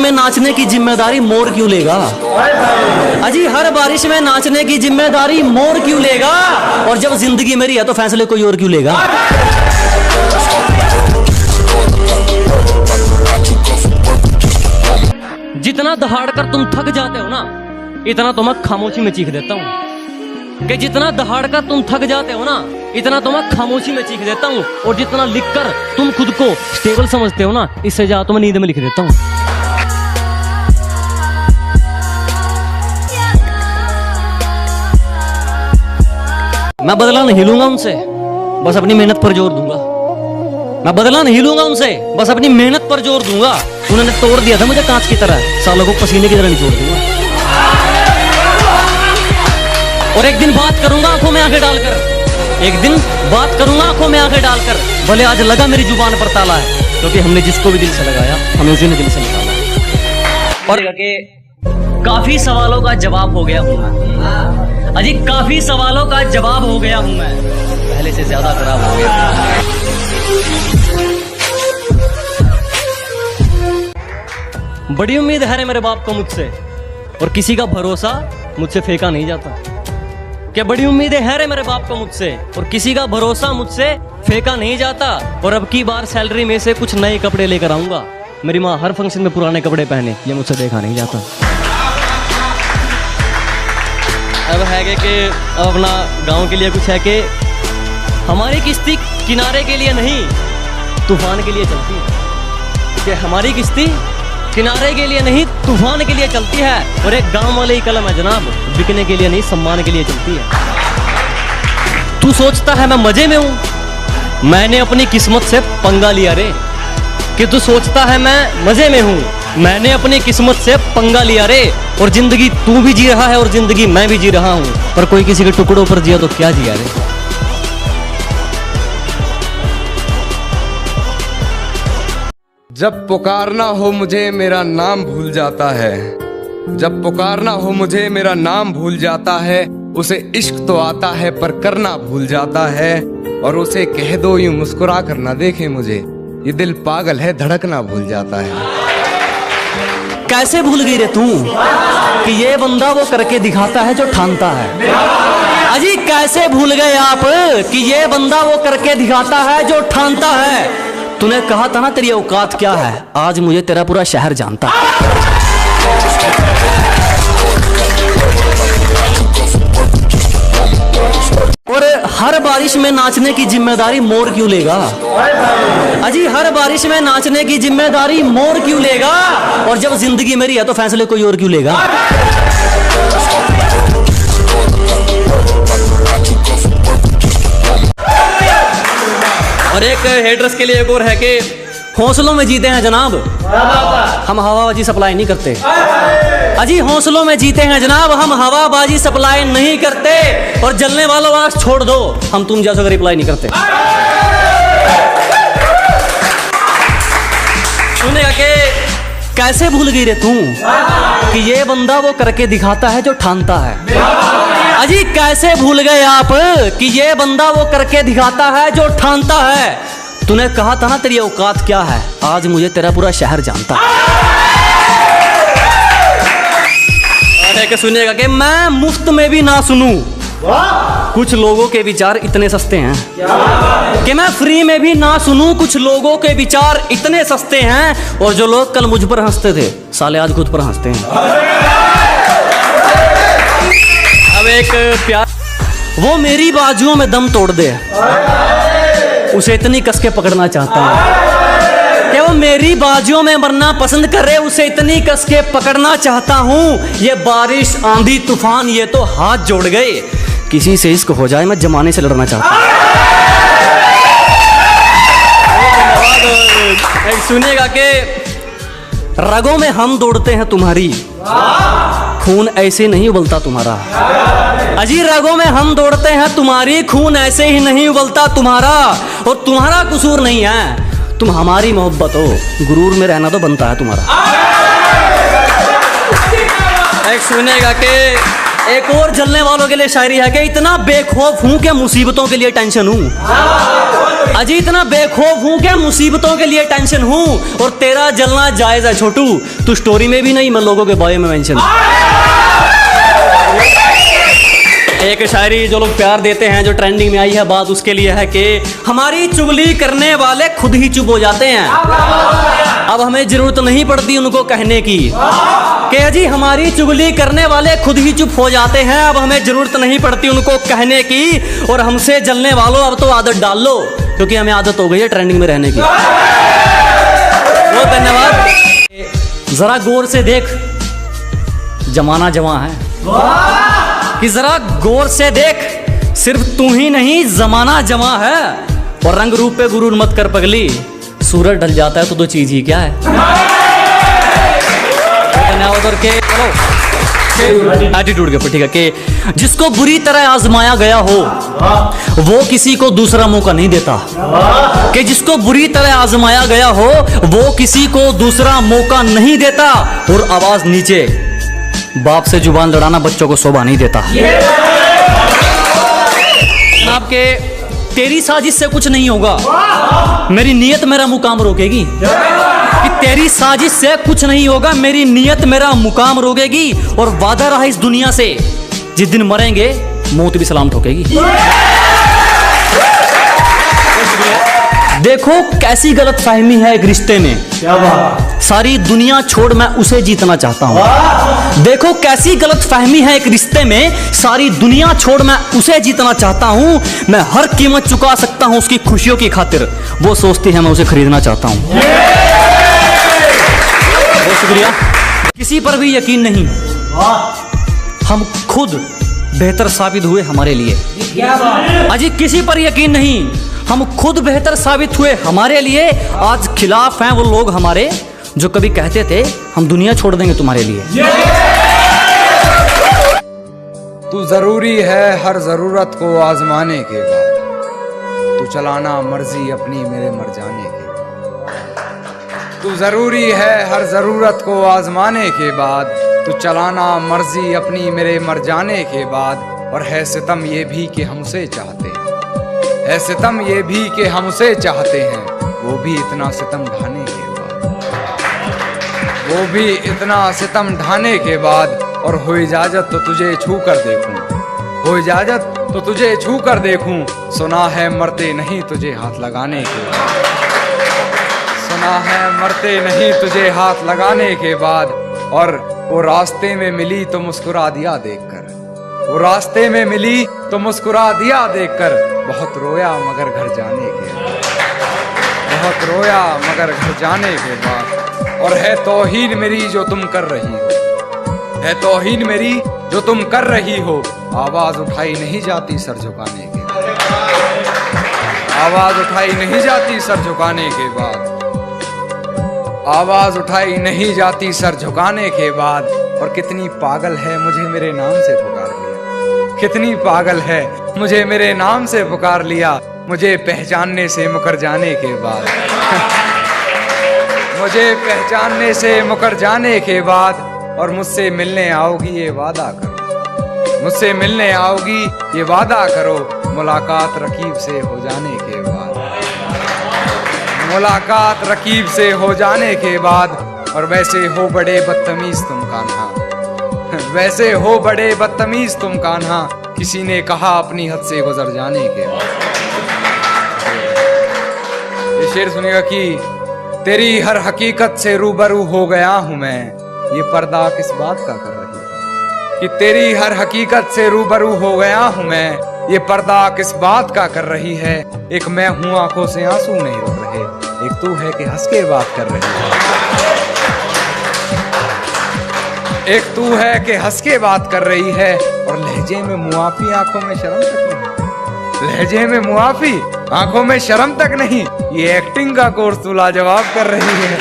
में नाचने की जिम्मेदारी मोर क्यों लेगा? अजी हर बारिश में नाचने की जिम्मेदारी मोर क्यों लेगा? और जब जिंदगी मेरी है तो फैसले कोई और क्यों लेगा? जितना दहाड़ कर तुम थक जाते हो ना, इतना तो मैं खामोशी में चीख देता हूँ। कि जितना दहाड़ कर तुम थक जाते हो ना, इतना तो मैं खामोशी में चीख देता हूँ। और जितना लिखकर तुम खुद को स्टेबल समझते हो ना, इससे ज्यादा तो मैं नींद में लिख देता हूँ। मैं बदला नहीं लूंगा उनसे, बस अपनी मेहनत पर जोर दूंगा। मैं बदला नहीं लूंगा उनसे, बस अपनी मेहनत पर जोर दूंगा। उन्होंने तोड़ दिया था मुझे कांच की तरह, सालों को पसीने की तरह निचोड़ दूंगा। और एक दिन बात करूंगा आंखों में आंखें डालकर, एक दिन बात करूंगा आंखों में आंखें डालकर। भले आज लगा मेरी जुबान पर ताला है, क्योंकि हमने जिसको भी दिल से लगाया हमें उसी ने दिल से निकाला। और काफी सवालों का जवाब हो गया हूं मैं। अजी काफी सवालों का जवाब हो गया हूं मैं, पहले से ज्यादा खराब हो गया। बड़ी उम्मीद है मेरे बाप को मुझसे, और किसी का भरोसा मुझसे फेंका नहीं जाता। क्या बड़ी उम्मीदें है रे मेरे बाप को मुझसे, और किसी का भरोसा मुझसे फेंका नहीं जाता। और अब की बार सैलरी में से कुछ नए कपड़े लेकर आऊंगा। मेरी माँ हर फंक्शन में पुराने कपड़े पहने, ये मुझसे देखा नहीं जाता। अब है कि अब अपना गांव के लिए कुछ है कि हमारी किश्ती किनारे के लिए नहीं, तूफान के लिए चलती है। कि हमारी किश्ती किनारे के लिए नहीं, तूफान के लिए चलती है। और एक गांव वाले ही कलम है जनाब, बिकने के लिए नहीं, सम्मान के लिए चलती है। तू सोचता है मैं मजे में हूं, मैंने अपनी किस्मत से पंगा लिया रे। कि तू सोचता है मैं मजे में हूं, मैंने अपनी किस्मत से पंगा लिया रे। और जिंदगी तू भी जी रहा है और जिंदगी मैं भी जी रहा हूं, पर कोई किसी के टुकड़ों पर जिया तो क्या जिया रे। जब पुकारना हो मुझे मेरा नाम भूल जाता है, जब पुकारना हो मुझे मेरा नाम भूल जाता है। उसे इश्क तो आता है पर करना भूल जाता है। और उसे कह दो यूं मुस्कुरा कर ना देखे मुझे, ये दिल पागल है धड़कना भूल जाता है। कैसे भूल गई रे तू कि ये बंदा वो करके दिखाता है जो ठानता है? अजी कैसे भूल गए आप कि ये बंदा वो करके दिखाता है जो ठानता है? तूने कहा था ना तेरी औकात क्या है, आज मुझे तेरा पूरा शहर जानता है। और हर बारिश में नाचने की जिम्मेदारी मोर क्यों लेगा? अजी हर बारिश में नाचने की जिम्मेदारी मोर क्यों लेगा? और जब जिंदगी मेरी है तो फैसले कोई और क्यों लेगा? और एक हेडर्स के लिए एक और है कि हौसलों में जीते हैं जनाब, हम हवाबाजी सप्लाई नहीं करते। अजी हौसलों में जीते हैं जनाब, हम हवाबाजी सप्लाई नहीं करते। और जलने वालों आग छोड़ दो, हम तुम जैसा रिप्लाई नहीं करते। सुनेगा कि कैसे भूल गई रे तू कि ये बंदा वो करके दिखाता है जो ठानता है? अजी कैसे भूल गए आप कि ये बंदा वो करके दिखाता है जो ठानता है? तूने कहा था ना तेरी औकात क्या है, आज मुझे तेरा पूरा शहर जानता है। और सुनिएगा कि मैं मुफ्त में भी ना सुनूं, कुछ लोगों के विचार इतने सस्ते हैं। कि मैं फ्री में भी ना सुनूं, कुछ लोगों के विचार इतने सस्ते हैं। और जो लोग कल मुझ पर हंसते थे, साले आज खुद पर हंसते हैं। अब एक प्यार, वो मेरी बाजुओं में दम तोड़ दे, उसे इतनी कस के पकड़ना चाहता हूँ। कि वो मेरी बाजुओं में मरना पसंद करे, उसे इतनी कस के पकड़ना चाहता हूँ। ये बारिश आंधी तूफान ये तो हाथ जोड़ गए, किसी से इश्क हो जाए मैं जमाने से लड़ना चाहता हूँ। सुनिएगा कि रगों में हम दौड़ते हैं तुम्हारी, खून ऐसे नहीं उबलता तुम्हारा। अजी रगों में हम दौड़ते हैं तुम्हारी, खून ऐसे ही नहीं उबलता तुम्हारा। और तुम्हारा कसूर नहीं है, तुम हमारी मोहब्बत हो, गुरूर में रहना तो बनता है तुम्हारा। एक सुनेगा कि एक और जलने वालों के लिए शायरी है कि इतना बेखौफ हूं कि मुसीबतों के लिए टेंशन हूं। अजी इतना बेखौफ हूँ क्या, मुसीबतों के लिए टेंशन हूँ, और तेरा जलना जायज है छोटू, तू स्टोरी में भी नहीं, मैं लोगों के बारे में मेंशन। एक शायरी जो लोग प्यार देते हैं, जो ट्रेंडिंग में आई है बात, उसके लिए है कि हमारी चुगली करने वाले खुद ही चुप हो जाते हैं, अब हमें जरूरत नहीं पड़ती उनको कहने की, कि जी हमारी चुगली करने वाले खुद ही चुप हो जाते हैं, अब हमें जरूरत नहीं पड़ती उनको कहने की, और हमसे जलने वालों अब तो आदत डाल लो, क्योंकि हमें आदत हो गई है ट्रेंडिंग में रहने की। बहुत धन्यवाद। जरा गौर से देख, जमाना जवां है, कि जरा गौर से देख, सिर्फ तू ही नहीं जमाना जवां है, और रंग रूप पे गुरूर मत कर पगली, सूरज ढल जाता है तो दो चीज ही क्या है। धन्यवाद। के चलो एटीट्यूड के ऊपर, ठीक है, कि जिसको बुरी तरह आजमाया गया हो वो किसी को दूसरा मौका नहीं देता, कि जिसको बुरी तरह आजमाया गया हो वो किसी को दूसरा मौका नहीं देता, और आवाज नीचे, बाप से जुबान लड़ाना बच्चों को शोभा नहीं देता। आपके तेरी साजिश से कुछ नहीं होगा, मेरी नीयत मेरा मुकाम रोकेगी, कि तेरी साजिश से कुछ नहीं होगा, मेरी नीयत मेरा मुकाम रोकेगी, और वादा रहा इस दुनिया से, जिस दिन मरेंगे मौत भी सलाम ठोकेगी। देखो कैसी गलत फहमी है एक रिश्ते में, क्या बात, सारी दुनिया छोड़ मैं उसे जीतना चाहता हूँ। देखो कैसी गलत फहमी है एक रिश्ते में, सारी दुनिया छोड़ मैं उसे जीतना चाहता हूँ, मैं हर कीमत चुका सकता हूँ उसकी खुशियों की खातिर, वो सोचती है मैं उसे खरीदना चाहता हूँ। बहुत शुक्रिया। किसी पर भी यकीन नहीं, हम खुद बेहतर साबित हुए हमारे लिए। अजी किसी पर यकीन नहीं, हम खुद बेहतर साबित हुए हमारे लिए। आज खिलाफ हैं वो लोग हमारे जो कभी कहते थे हम दुनिया छोड़ देंगे तुम्हारे लिए। तू जरूरी है हर जरूरत को आजमाने के बाद, तू चलाना मर्जी अपनी मेरे मर जाने के। तू जरूरी है हर जरूरत को आजमाने के बाद, तू चलाना मर्जी अपनी मेरे मर जाने के बाद। और है सितम ये भी कि हमसे चाहते हैं, है सितम ये भी कि हमसे चाहते हैं, वो भी इतना सितम ढाने के बाद, वो भी इतना सितम ढाने के बाद। और हो इजाजत तो तुझे छू कर देखूं, हो इजाजत तो तुझे छू कर देखूं, सुना है मरते नहीं तुझे हाथ लगाने के बाद, सुना है मरते नहीं तुझे हाथ लगाने के बाद। और वो रास्ते में मिली तो मुस्कुरा दिया देखकर, वो रास्ते में मिली तो मुस्कुरा दिया देखकर। बहुत रोया मगर घर जाने के बाद, बहुत रोया मगर घर जाने के बाद। और है तौहीन मेरी जो तुम कर रही हो, है तौहीन मेरी जो तुम कर रही हो, आवाज उठाई नहीं जाती सर झुकाने के बाद, आवाज उठाई नहीं जाती सर झुकाने के बाद, आवाज उठाई नहीं जाती सर झुकाने के बाद। और कितनी पागल है मुझे मेरे नाम से पुकार लिया, कितनी पागल है मुझे मेरे नाम से पुकार लिया, मुझे पहचानने से मुकर जाने के बाद, मुझे पहचानने से मुकर जाने के बाद। और मुझसे मिलने आओगी ये वादा करो, मुझसे मिलने आओगी ये वादा करो, मुलाकात रकीब से हो जाने के बाद, मुलाकात रकीब से हो जाने के बाद। और वैसे हो बड़े बदतमीज तुम कान्हा, वैसे हो बड़े बदतमीज तुम कान्हा, किसी ने कहा अपनी हद से गुजर जाने के बाद। ये शेर सुनिएगा कि तेरी हर हकीकत से रूबरू हो गया हूं मैं, ये पर्दा किस बात का कर रही है, कि तेरी हर हकीकत से रूबरू हो गया हूं मैं, ये पर्दा किस बात का कर रही है। एक मैं हूं आंखों से आंसू नहीं रुक रहे, एक तू है कि हंस के बात कर रही है, एक तू है कि हंस के बात कर रही है। और लहजे में मुआफी आंखों में शर्म तक नहीं, लहजे में मुआफी आंखों में शर्म तक नहीं, ये एक्टिंग का कोर्स तू लाजवाब कर रही है।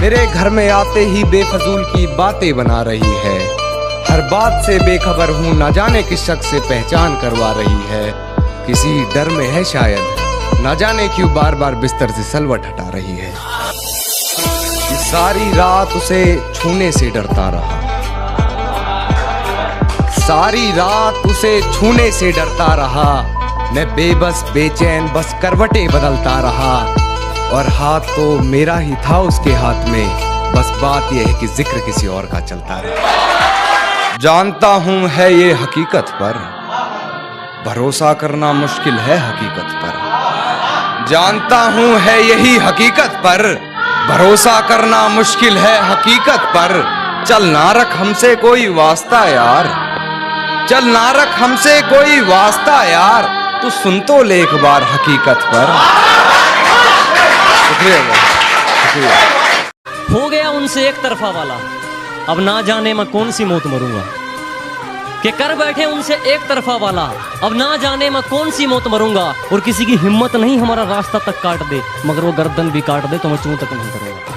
मेरे घर में आते ही बेफजूल की बातें बना रही है, हर बात से बेखबर हूँ, ना जाने किस शख्स से पहचान करवा रही है, किसी डर में है शायद, ना जाने क्यों बार बार बिस्तर से सलवट हटा रही है। सारी रात उसे छूने से डरता रहा, सारी रात उसे छूने से डरता रहा, मैं बेबस बेचैन बस करवटें बदलता रहा, और हाथ तो मेरा ही था उसके हाथ में, बस बात यह है कि जिक्र किसी और का चलता रहा। जानता हूं है ये हकीकत पर, भरोसा करना मुश्किल है हकीकत पर। जानता हूं है यही हकीकत पर, भरोसा करना मुश्किल है हकीकत पर। चल ना रख हमसे कोई वास्ता यार, चल ना रख हमसे कोई वास्ता यार, तू सुन तो ले एक बार हकीकत पर। शुक्रिया, शुक्रिया। हो गया उनसे एक तरफा वाला, अब ना जाने मैं कौन सी मौत मरूंगा। कि कर बैठे उनसे एक तरफा वाला, अब ना जाने मैं कौन सी मौत मरूंगा। और किसी की हिम्मत नहीं हमारा रास्ता तक काट दे, मगर वो गर्दन भी काट दे तो मैं चूं तक नहीं करूंगा।